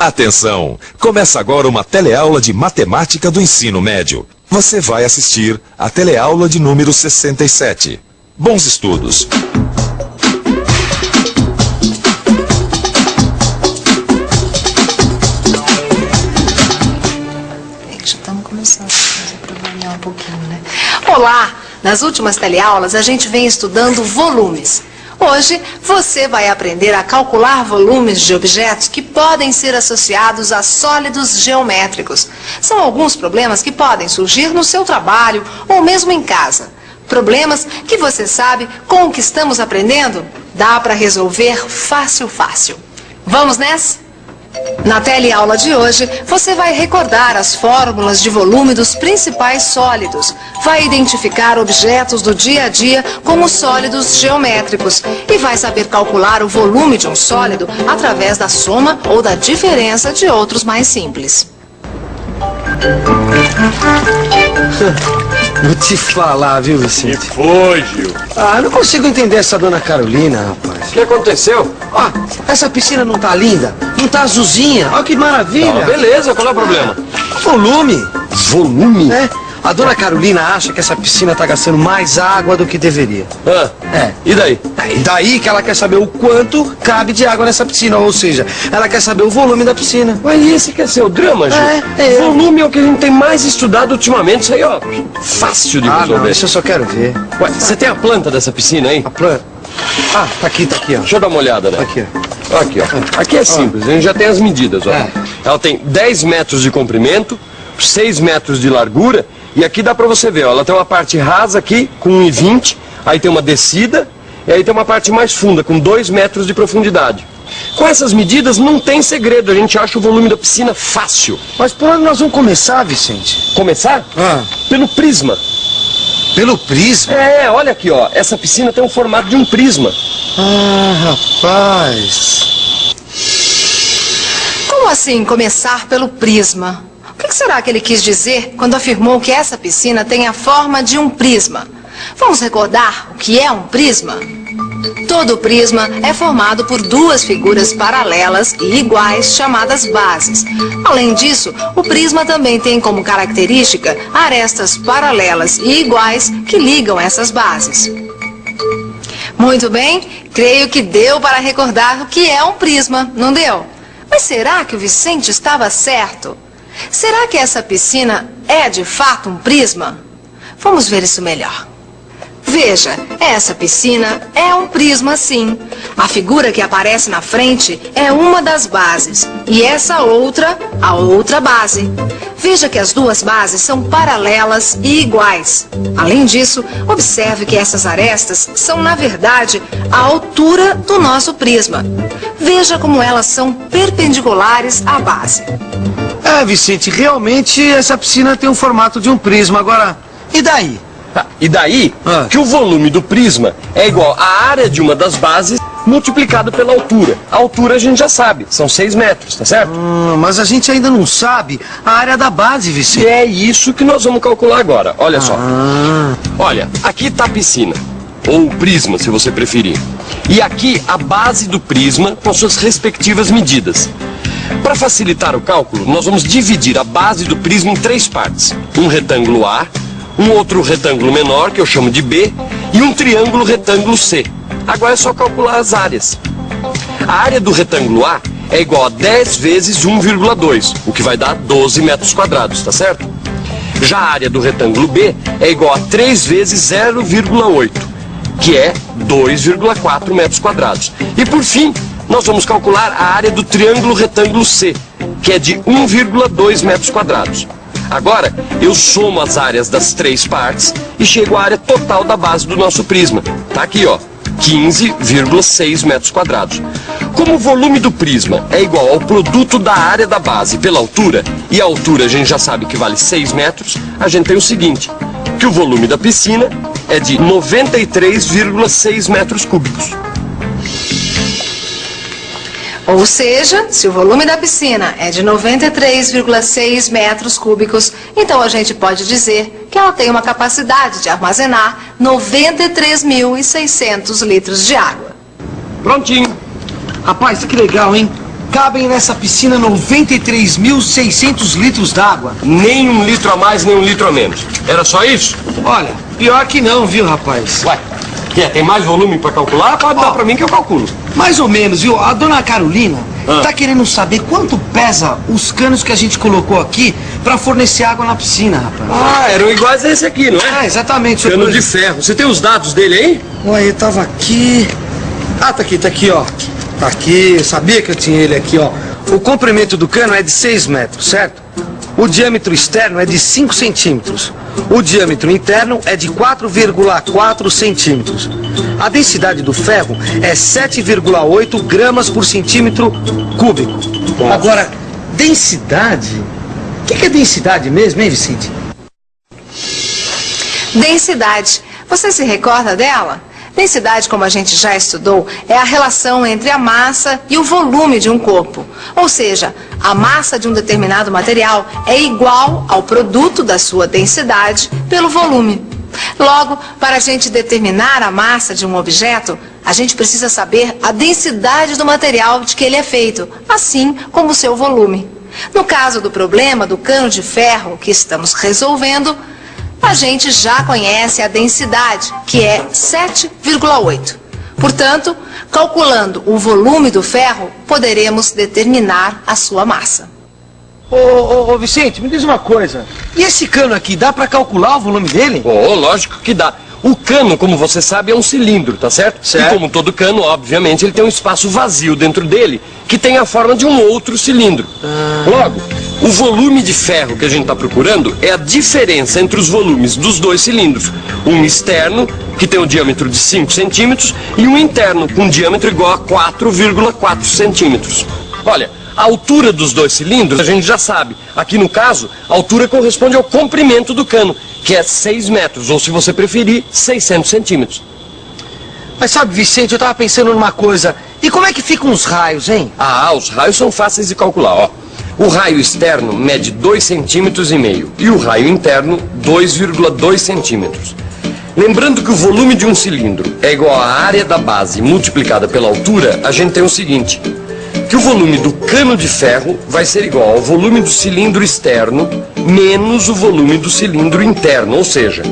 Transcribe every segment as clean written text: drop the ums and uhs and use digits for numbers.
Atenção! Começa agora uma teleaula de matemática do ensino médio. Você vai assistir a teleaula de número 67. Bons estudos! Já estamos começando para variar um pouquinho, né? Olá! Nas últimas teleaulas a gente vem estudando volumes. Hoje você vai aprender a calcular volumes de objetos que podem ser associados a sólidos geométricos. São alguns problemas que podem surgir no seu trabalho ou mesmo em casa. Problemas que você sabe com o que estamos aprendendo? Dá para resolver fácil. Vamos nessa? Na teleaula de hoje, você vai recordar as fórmulas de volume dos principais sólidos, vai identificar objetos do dia a dia como sólidos geométricos e vai saber calcular o volume de um sólido através da soma ou da diferença de outros mais simples. Vou te falar, viu, Vicente? Que foi, Gil? Ah, eu não consigo entender essa dona Carolina, rapaz. O que aconteceu? Ó, essa piscina não tá linda? Não tá azulzinha? Olha que maravilha. Ah, beleza, qual é o problema? Volume. Volume? É. A dona Carolina acha que essa piscina tá gastando mais água do que deveria. Ah, É. e daí? E daí que ela quer saber o quanto cabe de água nessa piscina, ou seja, ela quer saber o volume da piscina. Mas esse quer ser o drama, Gil? É. Volume é o que a gente tem mais estudado ultimamente. Isso aí, ó, fácil de resolver. Não, isso eu só quero ver. Ué, você tem a planta dessa piscina aí? A planta. Ah, tá aqui, ó. Deixa eu dar uma olhada, né? Aqui, ó. Aqui, ó. Aqui é simples, a gente já tem as medidas, ó. É. Ela tem 10 metros de comprimento, 6 metros de largura, e aqui dá pra você ver, ó, ela tem uma parte rasa aqui, com 1,20, aí tem uma descida, e aí tem uma parte mais funda, com 2 metros de profundidade. Com essas medidas não tem segredo, a gente acha o volume da piscina fácil. Mas por onde nós vamos começar, Vicente? Começar? Pelo prisma. Pelo prisma? É, olha aqui, ó, essa piscina tem o formato de um prisma. Ah, rapaz. Como assim começar pelo prisma? O que será que ele quis dizer quando afirmou que essa piscina tem a forma de um prisma? Vamos recordar o que é um prisma? Todo prisma é formado por duas figuras paralelas e iguais chamadas bases. Além disso, o prisma também tem como característica arestas paralelas e iguais que ligam essas bases. Muito bem, creio que deu para recordar o que é um prisma, não deu? Mas será que o Vicente estava certo? Será que essa piscina é de fato um prisma? Vamos ver isso melhor. Veja, essa piscina é um prisma sim. A figura que aparece na frente é uma das bases e essa outra, a outra base. Veja que as duas bases são paralelas e iguais. Além disso, observe que essas arestas são, na verdade, a altura do nosso prisma. Veja como elas são perpendiculares à base. É, Vicente, realmente essa piscina tem o formato de um prisma. Agora, e daí? E daí que o volume do prisma é igual à área de uma das bases multiplicado pela altura. A altura a gente já sabe, são 6 metros, tá certo? Mas a gente ainda não sabe a área da base, Vicente. E é isso que nós vamos calcular agora, olha só. Olha, aqui está a piscina, ou o prisma, se você preferir. E aqui a base do prisma com suas respectivas medidas. Para facilitar o cálculo, nós vamos dividir a base do prisma em 3 partes. Um retângulo A, um outro retângulo menor, que eu chamo de B, e um triângulo retângulo C. Agora é só calcular as áreas. A área do retângulo A é igual a 10 vezes 1,2, o que vai dar 12 metros quadrados, tá certo? Já a área do retângulo B é igual a 3 vezes 0,8, que é 2,4 metros quadrados. E por fim, nós vamos calcular a área do triângulo retângulo C, que é de 1,2 metros quadrados. Agora, eu somo as áreas das 3 partes e chego à área total da base do nosso prisma. Tá aqui, ó, 15,6 metros quadrados. Como o volume do prisma é igual ao produto da área da base pela altura, e a altura a gente já sabe que vale 6 metros, a gente tem o seguinte, que o volume da piscina é de 93,6 metros cúbicos. Ou seja, se o volume da piscina é de 93,6 metros cúbicos, então a gente pode dizer que ela tem uma capacidade de armazenar 93.600 litros de água. Prontinho. Rapaz, que legal, hein? cabem nessa piscina 93.600 litros d'água. Nem 1 litro a mais, nem 1 litro a menos. Era só isso? Olha, pior que não, viu, rapaz? Ué, tem mais volume pra calcular? Pode dar pra mim que eu calculo. Mais ou menos, viu? A dona Carolina tá querendo saber quanto pesa os canos que a gente colocou aqui pra fornecer água na piscina, rapaz. Ah, eram iguais a esse aqui, não é? Ah, exatamente. senhor Cano de presidente. ferro. Você tem os dados dele aí? Ué, eu tava aqui... Ah, tá aqui, ó. Tá aqui, eu sabia que eu tinha ele aqui, ó. O comprimento do cano é de 6 metros, certo? O diâmetro externo é de 5 centímetros. O diâmetro interno é de 4,4 centímetros. A densidade do ferro é 7,8 gramas por centímetro cúbico. Agora, densidade... O que é densidade mesmo, hein, Vicente? Densidade. Você se recorda dela? Densidade, como a gente já estudou, é a relação entre a massa e o volume de um corpo. Ou seja, a massa de um determinado material é igual ao produto da sua densidade pelo volume. Logo, para a gente determinar a massa de um objeto, a gente precisa saber a densidade do material de que ele é feito, assim como o seu volume. No caso do problema do cano de ferro que estamos resolvendo, a gente já conhece a densidade, que é 7,8. Portanto, calculando o volume do ferro, poderemos determinar a sua massa. Ô, Vicente, me diz uma coisa. E esse cano aqui, dá pra calcular o volume dele? Oh, lógico que dá. O cano, como você sabe, é um cilindro, tá certo? Certo. E como todo cano, obviamente, ele tem um espaço vazio dentro dele, que tem a forma de um outro cilindro. Logo, o volume de ferro que a gente está procurando é a diferença entre os volumes dos dois cilindros. Um externo, que tem um diâmetro de 5 centímetros, e um interno, com um diâmetro igual a 4,4 centímetros. Olha, a altura dos dois cilindros a gente já sabe. Aqui no caso, a altura corresponde ao comprimento do cano, que é 6 metros, ou se você preferir, 600 centímetros. Mas sabe, Vicente, eu tava pensando numa coisa. E como é que ficam os raios, hein? Ah, os raios são fáceis de calcular, ó. O raio externo mede 2,5 centímetros e o raio interno 2,2 centímetros. Lembrando que o volume de um cilindro é igual à área da base multiplicada pela altura, a gente tem o seguinte, que o volume do cano de ferro vai ser igual ao volume do cilindro externo menos o volume do cilindro interno, ou seja,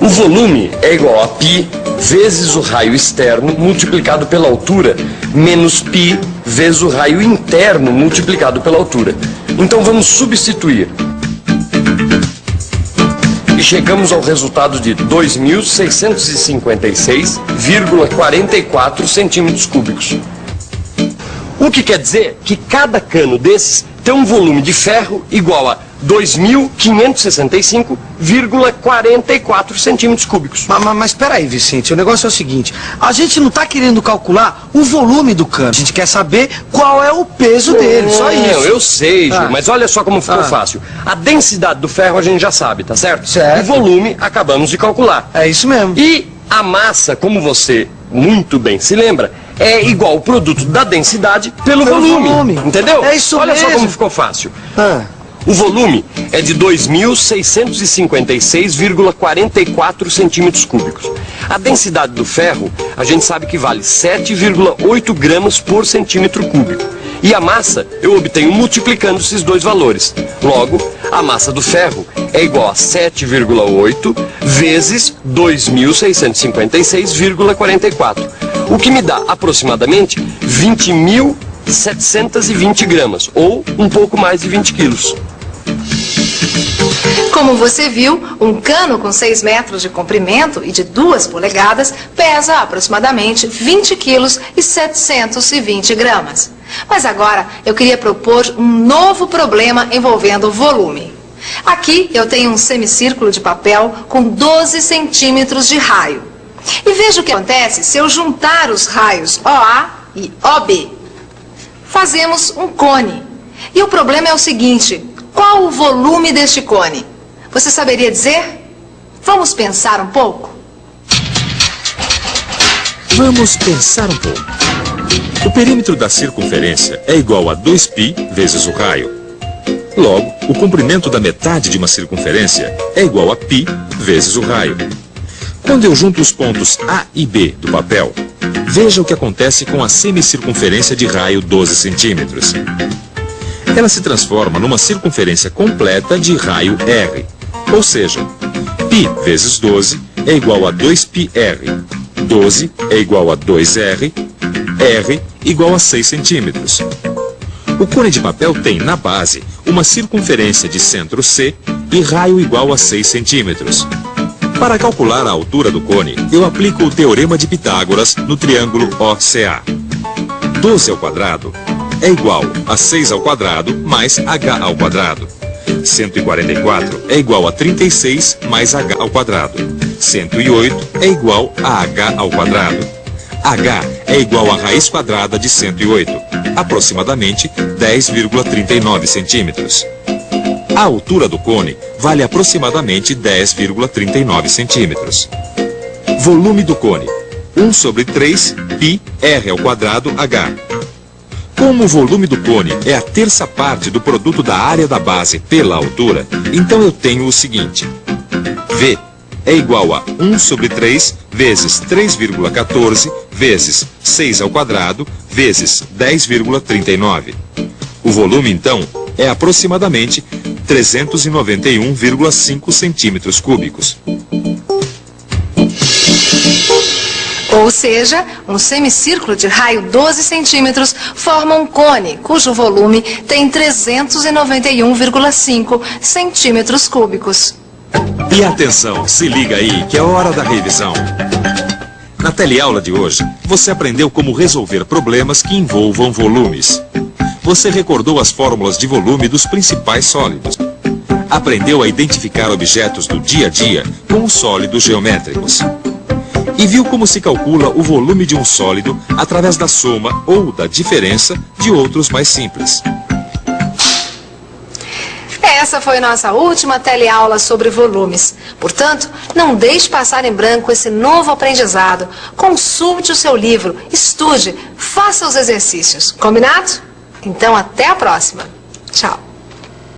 o volume é igual a π vezes o raio externo multiplicado pela altura menos π vezes o raio interno multiplicado pela altura. Então vamos substituir. E chegamos ao resultado de 2.656,44 centímetros cúbicos. O que quer dizer que cada cano desses tem um volume de ferro igual a 2.565,44 centímetros cúbicos. Mas peraí, Vicente, o negócio é o seguinte. A gente não tá querendo calcular o volume do cano. A gente quer saber qual é o peso dele, só isso. Não, eu sei, Gil, mas olha só como ficou fácil. A densidade do ferro a gente já sabe, tá certo? Certo. O volume acabamos de calcular. É isso mesmo. E a massa, como você muito bem se lembra, é igual ao produto da densidade pelo volume. Entendeu? É isso Olha mesmo. só como ficou fácil. Ah. O volume é de 2.656,44 centímetros cúbicos. A densidade do ferro, a gente sabe que vale 7,8 gramas por centímetro cúbico. E a massa eu obtenho multiplicando esses dois valores. Logo, a massa do ferro é igual a 7,8 vezes 2.656,44. O que me dá aproximadamente 20.720 gramas, ou um pouco mais de 20 quilos. Como você viu, um cano com 6 metros de comprimento e de 2 polegadas pesa aproximadamente 20 quilos e 720 gramas. Mas agora eu queria propor um novo problema envolvendo volume. Aqui eu tenho um semicírculo de papel com 12 centímetros de raio. E veja o que acontece se eu juntar os raios OA e OB. Fazemos um cone. E o problema é o seguinte: qual o volume deste cone? Você saberia dizer? Vamos pensar um pouco? Vamos pensar um pouco. O perímetro da circunferência é igual a 2π vezes o raio. Logo, o comprimento da metade de uma circunferência é igual a π vezes o raio. Quando eu junto os pontos A e B do papel, veja o que acontece com a semicircunferência de raio 12 centímetros. Ela se transforma numa circunferência completa de raio R, ou seja, π vezes 12 é igual a 2πr, 12 é igual a 2r, r igual a 6 centímetros. O cone de papel tem, na base, uma circunferência de centro C e raio igual a 6 centímetros. Para calcular a altura do cone, eu aplico o Teorema de Pitágoras no triângulo OCA. 12 ao quadrado é igual a 6 ao quadrado mais h ao quadrado. 144 é igual a 36 mais h ao quadrado. 108 é igual a h ao quadrado. h é igual à raiz quadrada de 108, aproximadamente 10,39 centímetros. A altura do cone vale aproximadamente 10,39 centímetros. Volume do cone: 1 sobre 3 π r ao quadrado h. Como o volume do cone é a terça parte do produto da área da base pela altura, então eu tenho o seguinte: V é igual a 1 sobre 3 vezes 3,14 vezes 6 ao quadrado vezes 10,39. O volume, então, é aproximadamente 391,5 centímetros cúbicos. Ou seja, um semicírculo de raio 12 centímetros forma um cone, cujo volume tem 391,5 centímetros cúbicos. E atenção, se liga aí, que é hora da revisão. Na teleaula de hoje, você aprendeu como resolver problemas que envolvam volumes. Você recordou as fórmulas de volume dos principais sólidos. Aprendeu a identificar objetos do dia a dia com os sólidos geométricos. E viu como se calcula o volume de um sólido através da soma ou da diferença de outros mais simples. Essa foi nossa última teleaula sobre volumes. Portanto, não deixe passar em branco esse novo aprendizado. Consulte o seu livro, estude, faça os exercícios. Combinado? Então, até a próxima. Tchau.